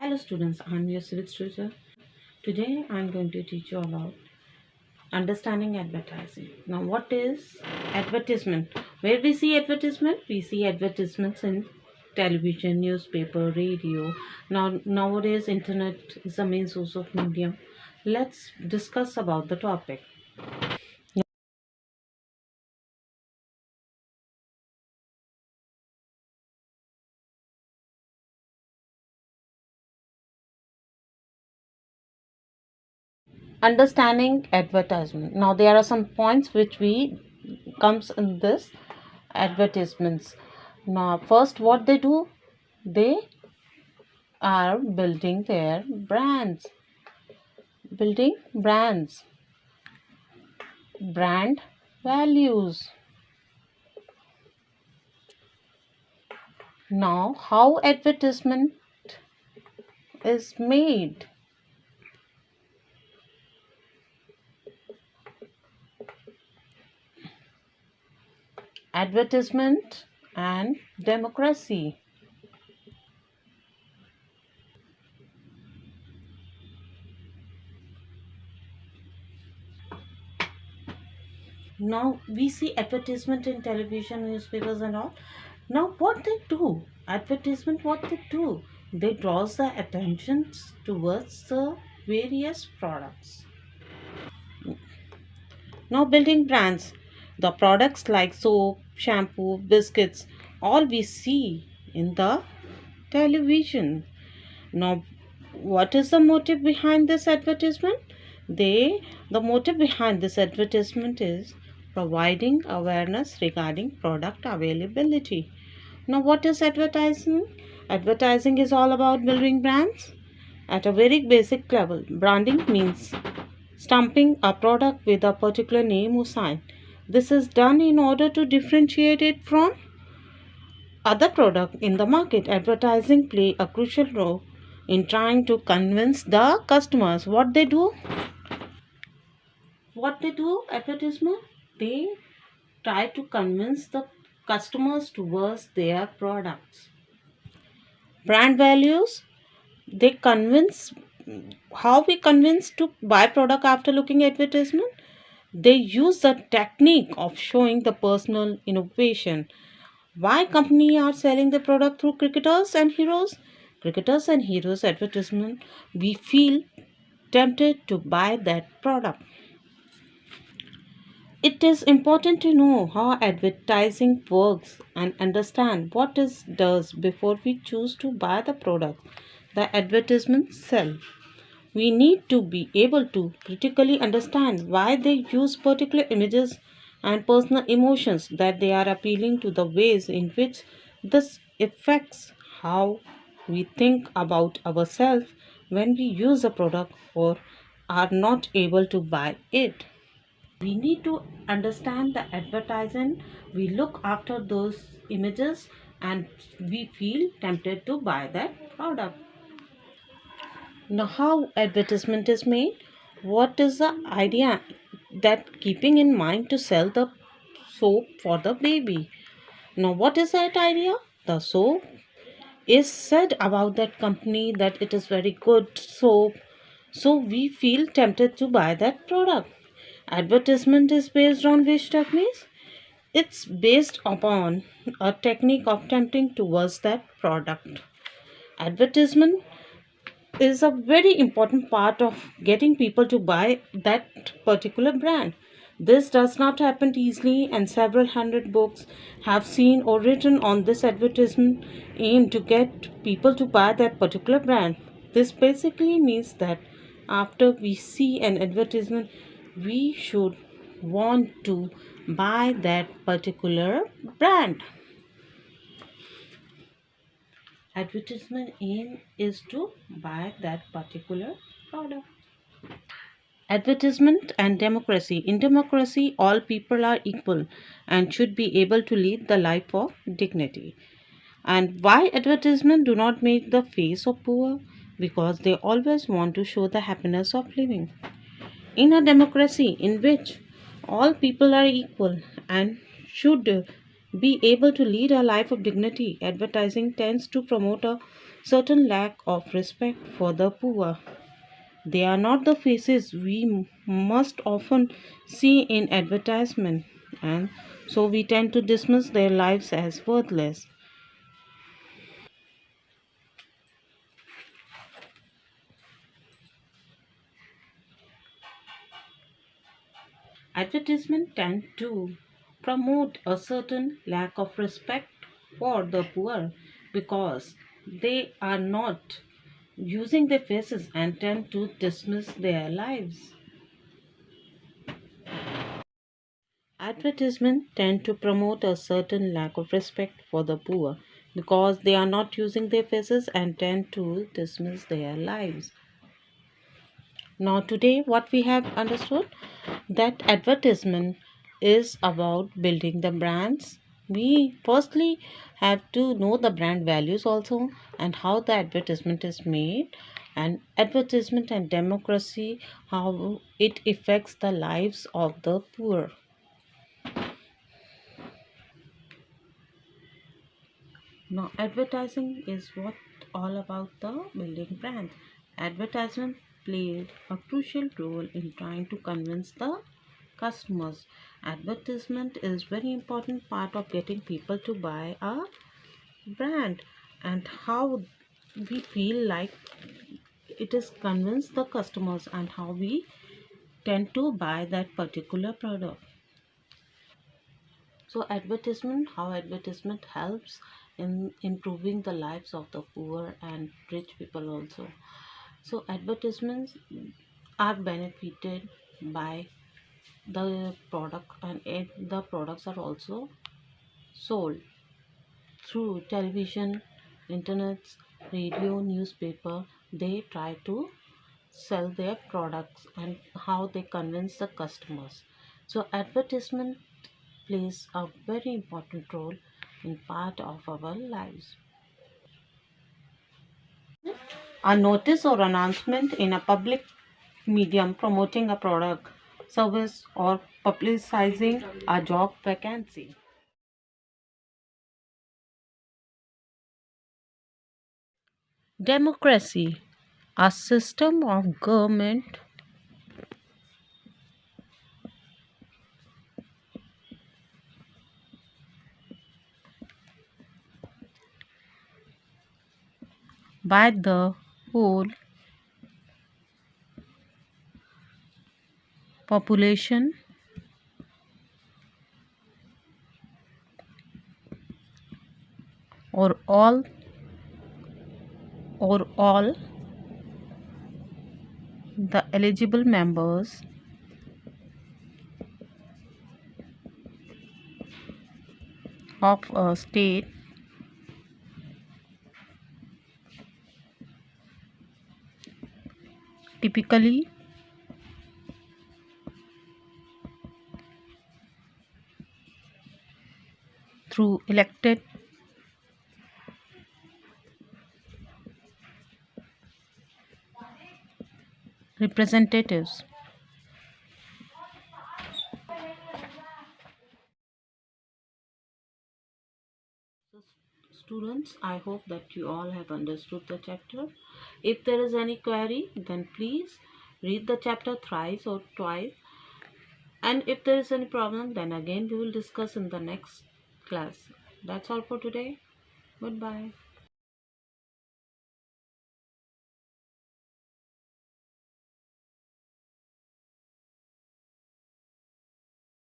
Hello students, I'm your civics tutor. Today I'm going to teach you about understanding advertising. Now what is advertisement? Where we see advertisement? We see advertisements in television, newspaper, radio. Now nowadays internet is the main source of medium. Let's discuss about the topic. Understanding advertisement. Now there are some points which we comes in this advertisements. Now first what they do, they are building brands, brand values. Now how advertisement is made? Advertisement and democracy. Now we see advertisement in television, newspapers and all. Now what they do, advertisement, what they do, they draws the attention towards the various products. Now building brands, the products like soap, shampoo, biscuits, all we see in the television. Now what is the motive behind this advertisement? The motive behind this advertisement is providing awareness regarding product availability. Now what is advertising? Advertising is all about building brands. At a very basic level, branding means stamping a product with a particular name or sign. This is done in order to differentiate it from other product in the market. Advertising play a crucial role in trying to convince the customers. What they do, advertisement, they try to convince the customers towards their products. Brand values, they convince, how we convince to buy product after looking at advertisement. They use the technique of showing the personal innovation. Why company are selling the product through cricketers and heroes advertisement, we feel tempted to buy that product. It is important to know how advertising works and understand what it does before we choose to buy the product the advertisement sell. We need to be able to critically understand why they use particular images and personal emotions, that they are appealing to the ways in which this affects how we think about ourselves when we use a product or are not able to buy it. We need to understand the advertising. We look after those images and we feel tempted to buy that product. Now how advertisement is made? What is the idea that keeping in mind to sell the soap for the baby? Now what is that idea? The soap is said about that company that it is very good soap, so we feel tempted to buy that product. Advertisement is based on which techniques? It's based upon a technique of tempting towards that product. Advertisement is a very important part of getting people to buy that particular brand. This does not happen easily, and several hundred books have seen or written on this advertisement aimed to get people to buy that particular brand. This basically means that after we see an advertisement, we should want to buy that particular brand. Advertisement aim is to buy that particular product. Advertisement and democracy. In democracy, all people are equal and should be able to lead the life of dignity. And why advertisement do not make the face of poor? Because they always want to show the happiness of living. In a democracy in which all people are equal and should be able to lead a life of dignity, advertising tends to promote a certain lack of respect for the poor. They are not the faces we must often see in advertisement, and so we tend to dismiss their lives as worthless. Advertisements tend to promote a certain lack of respect for the poor because they are not using their faces and tend to dismiss their lives. Advertisements tend to promote a certain lack of respect for the poor because they are not using their faces and tend to dismiss their lives. Now, today, what we have understood that advertisement is about building the brands. We firstly have to know the brand values also and how the advertisement is made, and advertisement and democracy, how it affects the lives of the poor. Now, advertising is what all about the building brand. Advertisement played a crucial role in trying to convince the customers. Advertisement is very important part of getting people to buy a brand, and how we feel like it is convince the customers and how we tend to buy that particular product. So advertisement, how advertisement helps in improving the lives of the poor and rich people also. So advertisements are benefited by the product, and the products are also sold through television, internet, radio, newspaper. They try to sell their products and how they convince the customers. So advertisement plays a very important role in part of our lives. A notice or announcement in a public medium promoting a product, service, or publicizing a job vacancy. Democracy, a system of government by the whole population or all the eligible members of a state typically through elected representatives. So, students, I hope that you all have understood the chapter. If there is any query, then please read the chapter thrice or twice. And if there is any problem, then again we will discuss in the next class. That's all for today. Goodbye.